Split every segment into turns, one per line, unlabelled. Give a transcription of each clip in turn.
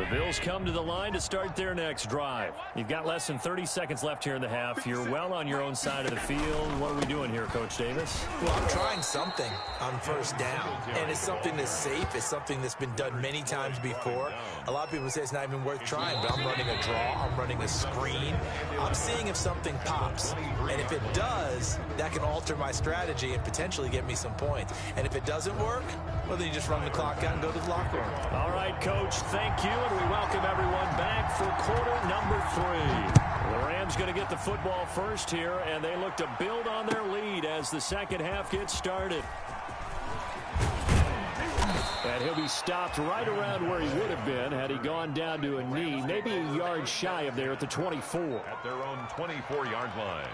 Bills come to the line to start their next drive. You've got less than 30 seconds left here in the half. You're well on your own side of the field. What are we doing here, Coach Davis?
Well, I'm trying something on first down, and it's something that's safe. It's something that's been done many times before. A lot of people say it's not even worth trying, but I'm running a draw. I'm running a screen. I'm seeing if something pops, and if it does, that can alter my strategy and potentially get me some points. And if it doesn't work, well, then you just run the clock out and go to the locker room.
All right, Coach, thank you, and we welcome everyone back for quarter number 3. The Rams going to get the football first here, and they look to build on their lead as the second half gets started. And he'll be stopped right around where he would have been had he gone down to a knee, maybe a yard shy of there at the 24.
At their own 24-yard line.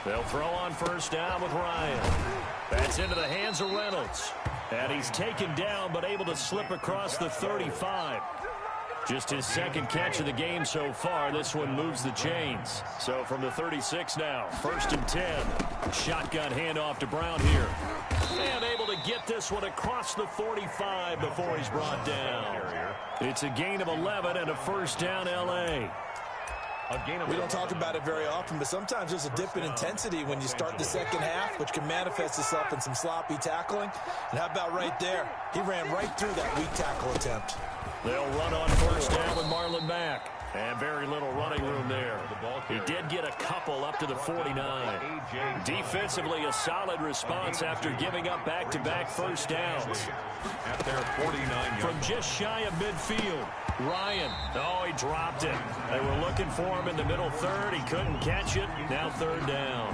They'll throw on first down with Ryan. That's into the hands of Reynolds. And he's taken down but able to slip across the 35. Just his second catch of the game so far. This one moves the chains. So from the 36 now, 1st and 10. Shotgun handoff to Brown here. And able to get this one across the 45 before he's brought down. It's a gain of 11 and a first down L.A.
We don't talk about it very often, but sometimes there's a dip in intensity when you start the second half, which can manifest itself in some sloppy tackling. And how about right there? He ran right through that weak tackle attempt.
They'll run on first down with Marlon back. And very little running room there. He did get a couple up to the 49. Defensively, a solid response after giving up back-to-back first downs.
At their 49
from just shy of midfield. Ryan, oh, he dropped it. They were looking for him in the middle third. He couldn't catch it. Now third down.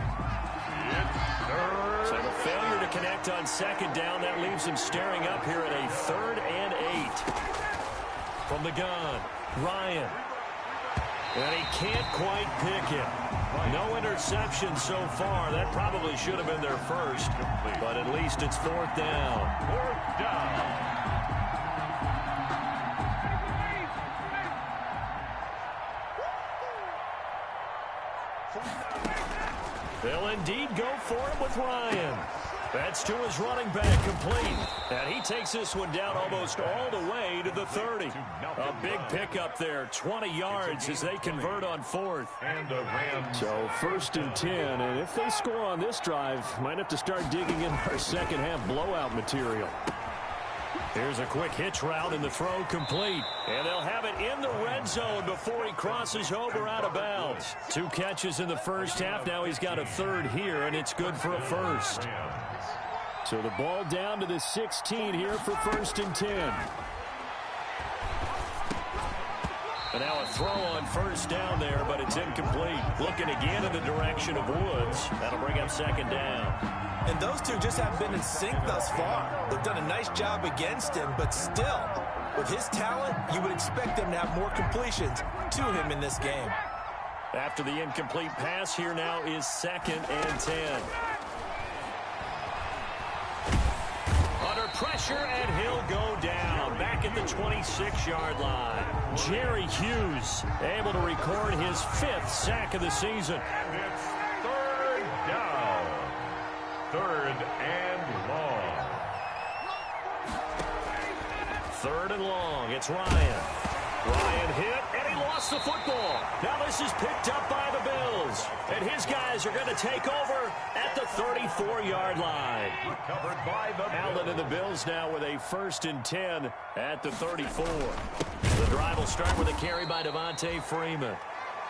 So the failure to connect on second down, that leaves him staring up here at a 3rd and 8. From the gun, Ryan. And he can't quite pick it. No interception so far. That probably should have been their first. But at least it's 4th down.
4th down.
They'll indeed go for it with Ryan. That's to his running back, complete. And he takes this one down almost all the way to the 30. A big pickup there, 20 yards as they convert on 4th.
And a Rams.
So 1st and 10, and if they score on this drive, might have to start digging in our second half blowout material. Here's a quick hitch route, and the throw complete. And they'll have it in the red zone before he crosses over out of bounds. 2 catches in the first half. Now he's got a 3rd here, and it's good for a first. So the ball down to the 16 here for 1st and 10. And now a throw on first down there, but it's incomplete. Looking again in the direction of Woods. That'll bring up 2nd down.
And those two just haven't been in sync thus far. They've done a nice job against him, but still, with his talent, you would expect them to have more completions to him in this game.
After the incomplete pass, here now is 2nd and 10. Under pressure, and he'll go down. Back at the 26-yard line. Jerry Hughes able to record his 5th sack of the season.
And it's 3rd down. 3rd and long.
3rd and long. It's Ryan. Ryan hit, and he lost the football. Now this is picked up by the Bills. And his guys are going to take over at the 34-yard line.
Covered by the
Allen and the Bills now with a 1st and 10 at the 34. The drive will start with a carry by Devontae Freeman.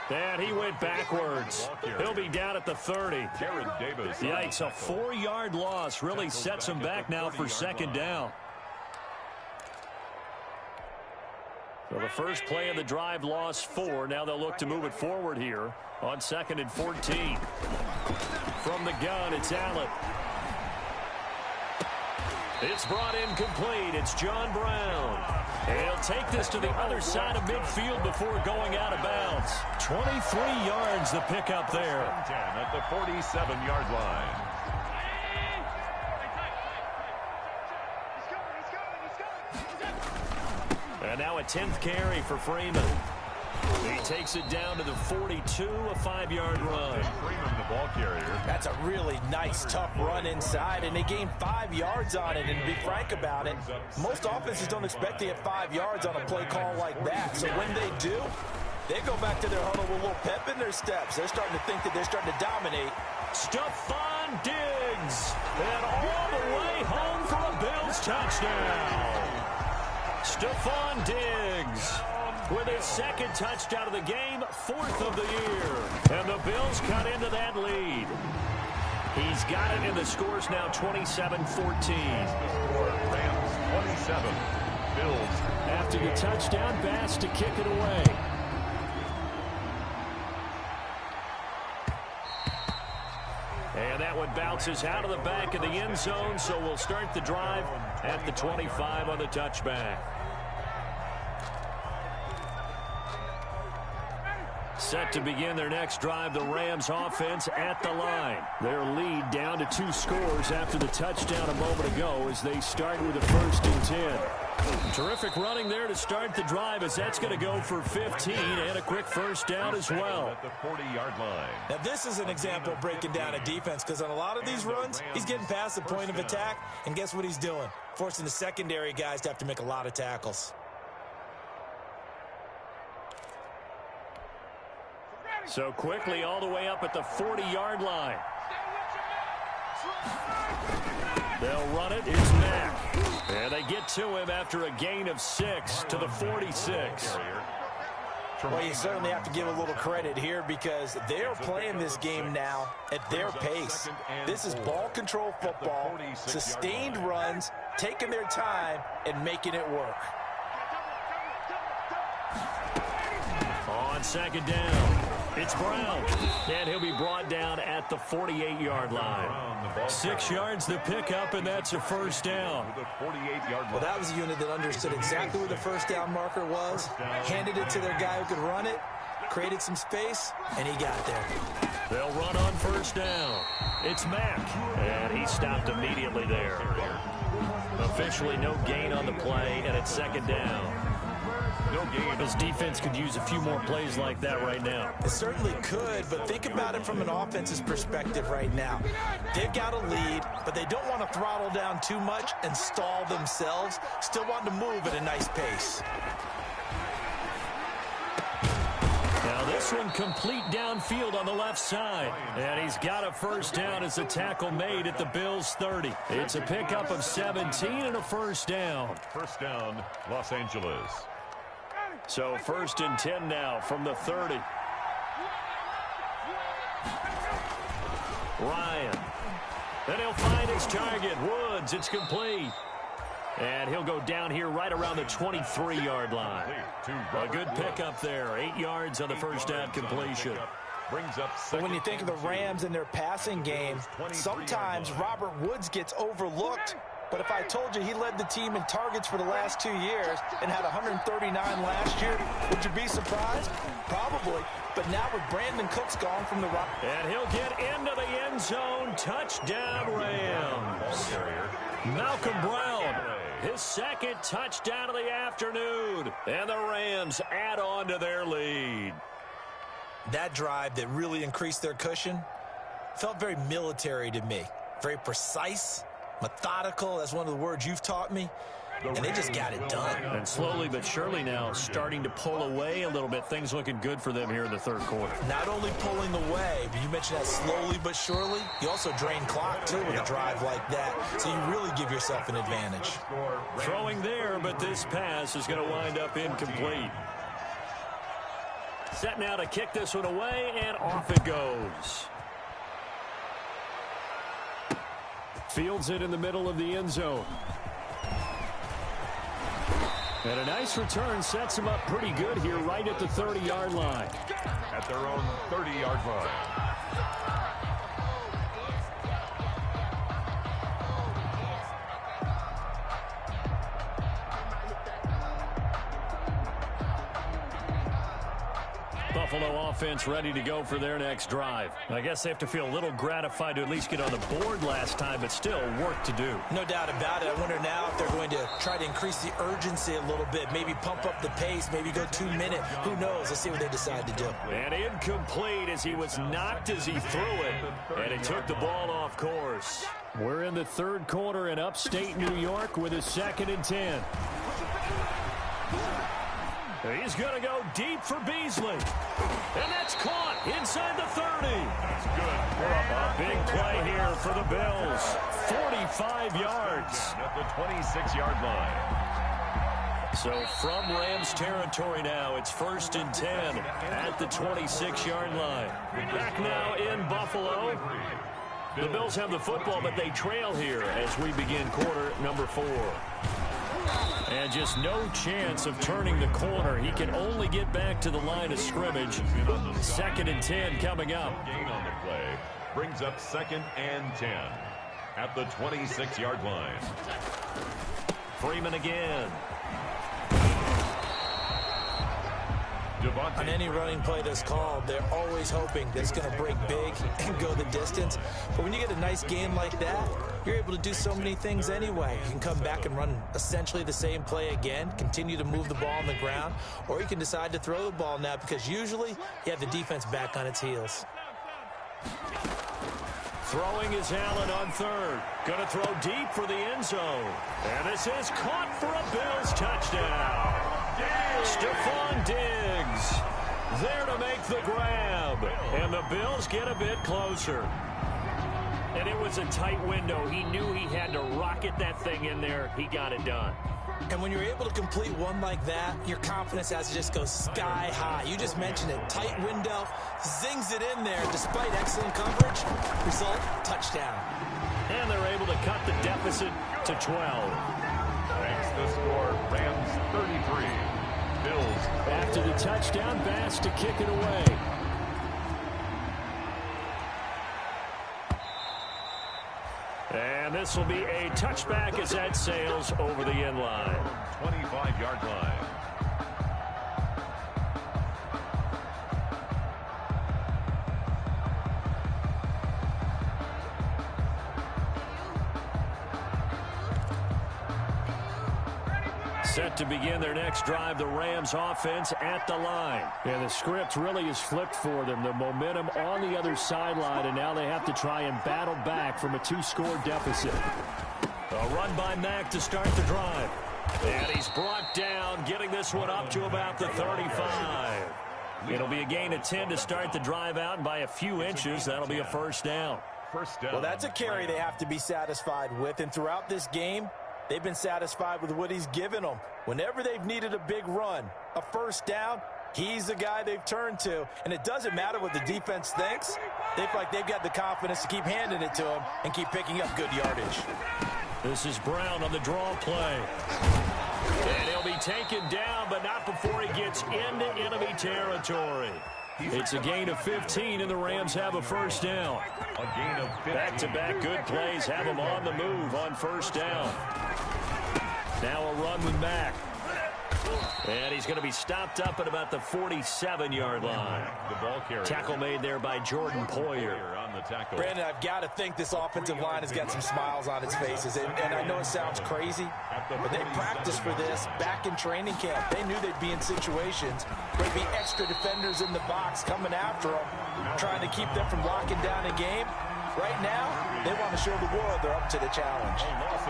And he went backwards. He'll be down at the 30.
Jared Davis.
Yikes, a 4-yard loss really sets him back now for 2nd down. So the first play of the drive lost 4. Now they'll look to move it forward here on 2nd and 14. From the gun, it's Allen. It's brought in complete. It's John Brown. He'll take this to the other side of midfield before going out of bounds. 23 yards the pickup there.
10 at the 47-yard line.
And now a a 10th carry for Freeman. He takes it down to the 42, a 5-yard run.
Freeman, the ball carrier.
That's a really nice, tough run inside, and they gained 5 yards on it. And to be frank about it, most offenses don't expect to get 5 yards on a play call like that. So when they do, they go back to their huddle with a little pep in their steps. They're starting to think that they're starting to dominate.
Stephon Diggs, and all the way home for a Bills touchdown. Stephon Diggs with his second touchdown of the game, 4th of the year. And the Bills cut into that lead. He's got it, and the score's now 27-14.
Rams 27. Bills.
After the touchdown, Bass to kick it away. And that one bounces out of the back of the end zone, so we'll start the drive at the 25 on the touchback. Set to begin their next drive, the Rams offense at the line. Their lead down to 2 scores after the touchdown a moment ago as they start with a 1st and 10. Terrific running there to start the drive as that's going to go for 15 and a quick first down as well.
At the 40-yard line.
Now this is an example of breaking down a defense, because on a lot of these runs, he's getting past the point of attack, and guess what he's doing? Forcing the secondary guys to have to make a lot of tackles.
So quickly all the way up at the 40-yard line. They'll run it. It's Mack. And they get to him after a gain of 6 to the 46.
Well, you certainly have to give a little credit here, because they're playing this game now at their pace. This is ball control football, sustained runs, taking their time, and making it work.
On second down, it's Brown, and he'll be brought down at the 48-yard line. 6 yards the pickup, and that's a first down.
Well, that was a unit that understood exactly where the first down marker was, handed it to their guy who could run it, created some space, and he got there.
They'll run on first down. It's Mack, and he stopped immediately there. Officially no gain on the play, and it's second down. No gain. This defense could use a few more plays like that right now.
It certainly could, but think about it from an offense's perspective right now. They've got a lead, but they don't want to throttle down too much and stall themselves. Still want to move at a nice pace.
Now this one complete downfield on the left side. And he's got a first down as a tackle made at the Bills' 30. It's a pickup of 17 and a first down.
First down, Los Angeles.
So 1st and 10 now from the 30. Ryan. And he'll find his target. Woods, it's complete. And he'll go down here right around the 23-yard line. A good pickup there. 8 yards on the first down completion.
But when you think of the Rams and their passing game, sometimes Robert Woods gets overlooked. But if I told you he led the team in targets for the last 2 years and had 139 last year, would you be surprised? Probably. But now with Brandon Cooks gone from the right.
And he'll get into the end zone. Touchdown, Rams. Malcolm Brown, his second touchdown of the afternoon. And the Rams add on to their lead.
That drive that really increased their cushion felt very military to me. Very precise. Methodical, that's one of the words you've taught me, and they just got it done.
And slowly but surely now starting to pull away a little bit. Things looking good for them here in the third quarter.
Not only pulling away, but you mentioned that slowly but surely. You also drain clock, too, with a drive like that, so you really give yourself an advantage.
Throwing there, but this pass is going to wind up incomplete. Set now to kick this one away, and off it goes. Fields it in the middle of the end zone. And a nice return sets him up pretty good here right at the 30-yard line.
At their own 30-yard line.
Buffalo offense ready to go for their next drive. I guess they have to feel a little gratified to at least get on the board last time, but still work to do.
No doubt about it. I wonder now if they're going to try to increase the urgency a little bit, maybe pump up the pace, maybe go 2 minute. Who knows? Let's see what they decide to do.
And incomplete as he was knocked as he threw it, and it took the ball off course. We're in the third quarter in upstate New York with a 2nd and 10. He's going to go deep for Beasley. And that's caught inside the 30.
That's good.
A big play here for the Bills. 45 yards.
At the 26-yard line.
So from Rams territory now, it's 1st and 10 at the 26-yard line. Back now in Buffalo. The Bills have the football, but they trail here as we begin quarter number 4. And just no chance of turning the corner. He can only get back to the line of scrimmage. 2nd and 10 coming up.
Gain on the play brings up 2nd and 10 at the 26-yard line.
Freeman again.
On any running play that's called, they're always hoping that it's going to break big and go the distance. But when you get a nice game like that, you're able to do so many things anyway. You can come back and run essentially the same play again, continue to move the ball on the ground, or you can decide to throw the ball now because usually you have the defense back on its heels.
Throwing is Allen on 3rd. Going to throw deep for the end zone. And this is caught for a Bills touchdown. Stephon Diggs there to make the grab. And the Bills get a bit closer. And it was a tight window. He knew he had to rocket that thing in there. He got it done.
And when you're able to complete one like that, your confidence has to just go sky high. You just mentioned it. Tight window, zings it in there despite excellent coverage. Result, touchdown.
And they're able to cut the deficit to 12.
Makes the score Rams 33. Bills.
After the touchdown, Bass to kick it away. And this will be a touchback as that sails over the end line.
25-yard line.
Set to begin their next drive, the Rams offense at the line. And the script really is flipped for them. The momentum on the other sideline, and now they have to try and battle back from a 2-score deficit. A run by Mack to start the drive. And he's brought down, getting this one up to about the 35. It'll be a gain of 10 to start the drive out, and by a few inches, that'll be a first down.
Well, that's a carry they have to be satisfied with, and throughout this game, they've been satisfied with what he's given them. Whenever they've needed a big run, a first down, he's the guy they've turned to. And it doesn't matter what the defense thinks. They feel like they've got the confidence to keep handing it to him and keep picking up good yardage.
This is Brown on the draw play. And he'll be taken down, but not before he gets into enemy territory. It's a gain of 15, and the Rams have a first down.
A gain of 15.
Back-to-back good plays have them on the move on first down. Now a run with Mack. And he's going to be stopped up at about the 47-yard line.
The ball carrier.
Tackle made there by Jordan Poyer.
On the tackle.
Brandon, I've got to think this offensive line has got some smiles on its faces. And I know it sounds crazy, but they practiced for this back in training camp. They knew they'd be in situations where there'd be extra defenders in the box coming after them, trying to keep them from locking down a game. Right now, they want to show the world they're up to the challenge.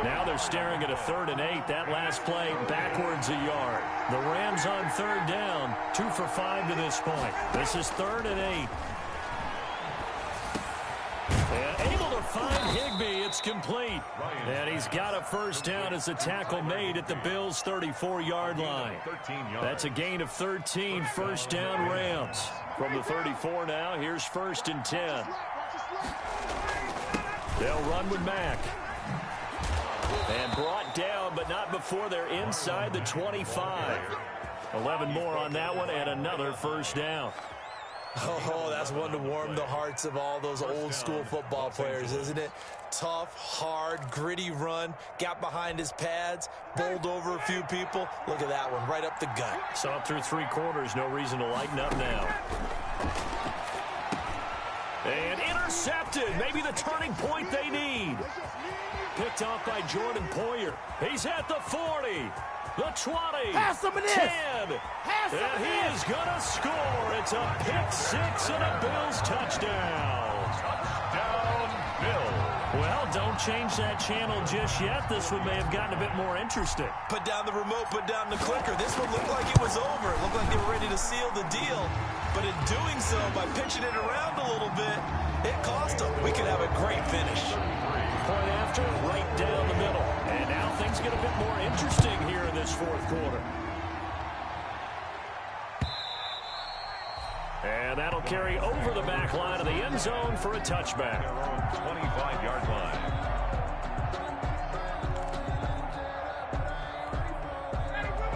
Now they're staring at a 3rd and 8. That last play backwards a yard. The Rams on 3rd down, 2 for 5 to this point. This is 3rd and 8. And able to find Higbee. It's complete. And he's got a first down as a tackle made at the Bills' 34-yard line. That's a gain of 13. First down, Rams. From the 34 now, here's 1st and 10. They'll run with Mack. And brought down, but not before they're inside the 25. 11 more on that one, and another first down.
Oh, that's one to warm the hearts of all those old school football players, isn't it? Tough, hard, gritty run, got behind his pads, bowled over a few people. Look at that one, right up the gut.
So up through 3 quarters, no reason to lighten up now. And intercepted. Maybe the turning point they need. Picked off by Jordan Poyer. He's at the 40. The 20. 10. And he is going to score. It's a pick six and a Bills touchdown.
Touchdown, Bills.
Well, don't change that channel just yet. This one may have gotten a bit more interesting.
Put down the remote, put down the clicker. This one looked like it was over. It looked like they were ready to seal the deal. But in doing so, by pitching it around a little bit, it cost them. We could have a great finish.
Point after, right down the middle. And now things get a bit more interesting here in this fourth quarter. And that'll carry over the back line of the end zone for a touchback.
Their own 25-yard line.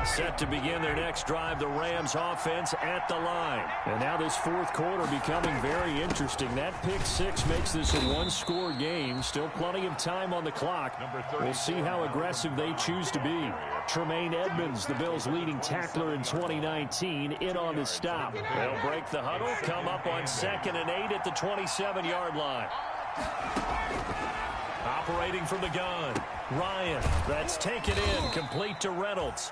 Set to begin their next drive, the Rams offense at the line. And now this fourth quarter becoming very interesting. That pick six makes this a one-score game. Still plenty of time on the clock. We'll see how aggressive they choose to be. Tremaine Edmonds, the Bills' leading tackler in 2019, in on the stop. They'll break the huddle, come up on 2nd and 8 at the 27-yard line. Operating from the gun, Ryan. That's taken in, complete to Reynolds.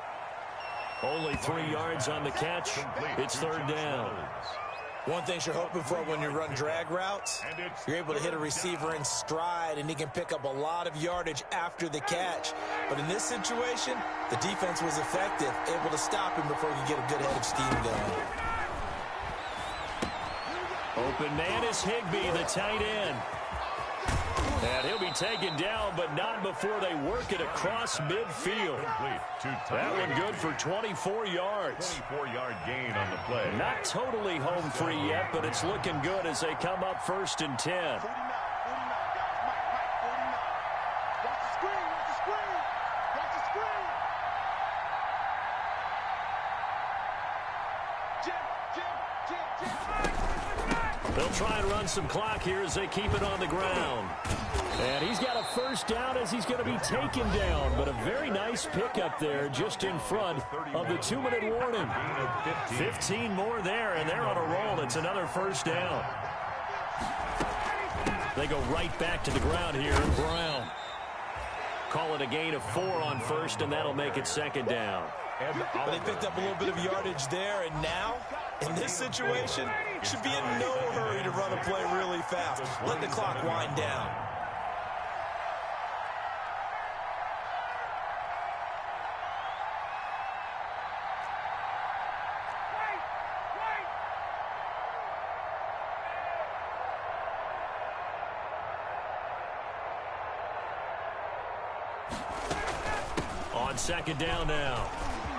Only 3 yards on the catch. It's third down.
One thing you're hoping for when you run drag routes, you're able to hit a receiver in stride, and he can pick up a lot of yardage after the catch. But in this situation, the defense was effective, able to stop him before you get a good head of steam going.
Open man is Higbee, the tight end. And he'll be taken down, but not before they work it across midfield. That one good for 24 yards.
24-yard gain on the play.
Not totally home free yet, but it's looking good as they come up 1st and 10. They'll try and run some clock here as they keep it on the ground. And he's got a first down as he's going to be taken down. But a very nice pickup there just in front of the 2-minute warning. 15 more there, and they're on a roll. It's another first down. They go right back to the ground here. Brown. Call it a gain of 4 on first, and that'll make it 2nd down.
But they picked up a little bit of yardage there, and now, in this situation, should be in no hurry to run a play really fast. Let the clock wind down.
On 2nd down now,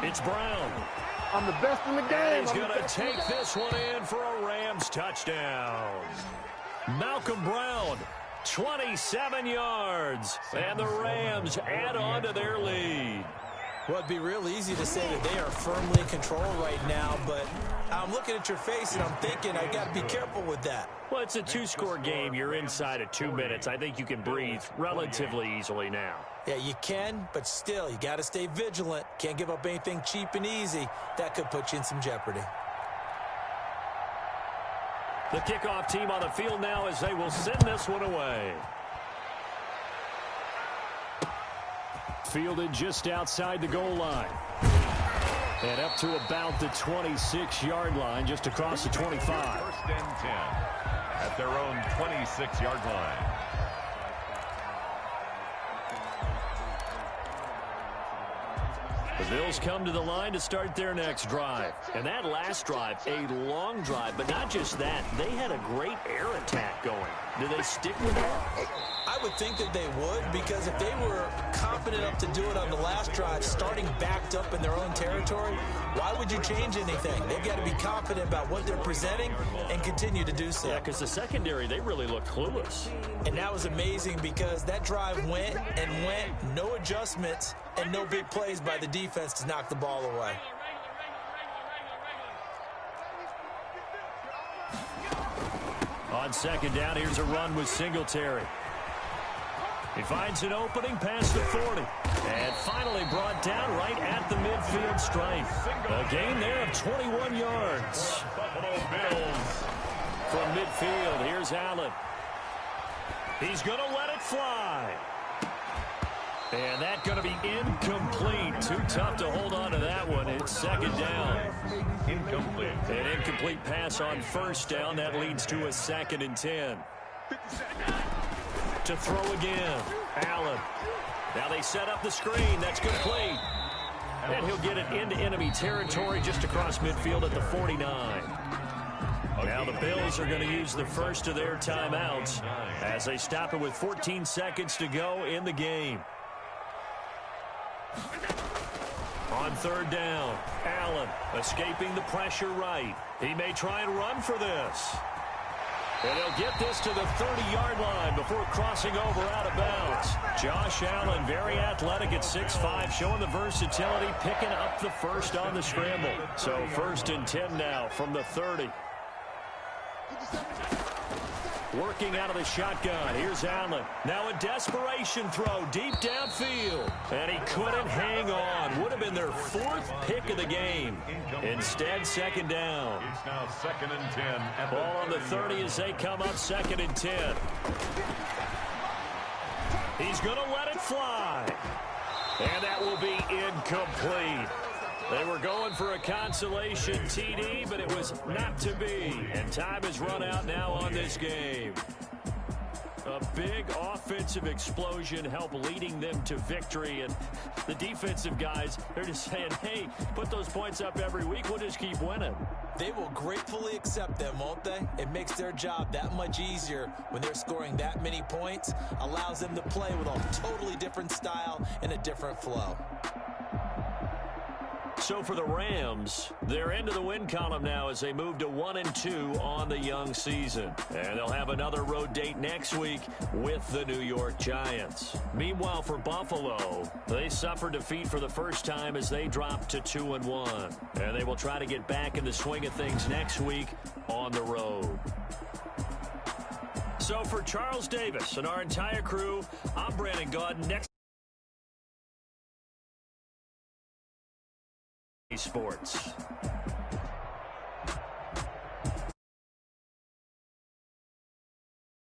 it's Brown.
I'm the best in the game.
And he's going to take this one in for a Rams touchdown. Malcolm Brown, 27 yards. And the Rams add on to their lead.
Well, it'd be real easy to say that they are firmly in control right now, but I'm looking at your face and I'm thinking I got to be careful with that.
Well, it's a 2-score game. You're inside of 2 minutes. I think you can breathe relatively easily now.
Yeah, you can, but still, you got to stay vigilant. Can't give up anything cheap and easy. That could put you in some jeopardy.
The kickoff team on the field now as they will send this one away. Fielded just outside the goal line. And up to about the 26-yard line, just across the 25.
1st and 10 at their own 26-yard line.
The Bills come to the line to start their next drive. And that last drive, a long drive, but not just that. They had a great air attack going. Do they stick with that?
I would think that they would, because if they were confident enough to do it on the last drive, starting backed up in their own territory, why would you change anything? They've got to be confident about what they're presenting and continue to do so.
Yeah, because the secondary, they really look clueless.
And that was amazing because that drive went and went, no adjustments, and no big plays by the defense to knock the ball away.
On 2nd down, here's a run with Singletary. He finds an opening past the 40. And finally brought down right at the midfield stripe. A gain there of 21 yards.
Buffalo Bills
from midfield. Here's Allen. He's going to let it fly. And that's going to be incomplete. Too tough to hold on to that one. It's second down.
Incomplete.
An incomplete pass on first down. That leads to a 2nd and 10. To throw again. Allen. Now they set up the screen. That's complete. And he'll get it into enemy territory just across midfield at the 49. Now the Bills are going to use the first of their timeouts as they stop it with 14 seconds to go in the game. On third down, Allen escaping the pressure right. He may try and run for this. And he'll get this to the 30-yard line before crossing over out of bounds. Josh Allen, very athletic at 6'5", showing the versatility, picking up the first on the scramble. So 1st and 10 now from the 30. Working out of the shotgun. Here's Allen. Now a desperation throw deep downfield. And he couldn't hang on. Would have been their 4th pick of the game. Instead, 2nd down.
It's now 2nd and 10.
Ball on the 30 as they come up 2nd and 10. He's going to let it fly. And that will be incomplete. They were going for a consolation TD, but it was not to be. And time has run out now on this game. A big offensive explosion helped leading them to victory. And the defensive guys, they're just saying, hey, put those points up every week. We'll just keep winning.
They will gratefully accept them, won't they? It makes their job that much easier when they're scoring that many points. Allows them to play with a totally different style and a different flow.
So for the Rams, they're into the win column now as they move to 1-2 on the young season. And they'll have another road date next week with the New York Giants. Meanwhile, for Buffalo, they suffered defeat for the first time as they dropped to 2-1. And they will try to get back in the swing of things next week on the road. So for Charles Davis and our entire crew, I'm Brandon Gaudin. Next Sports.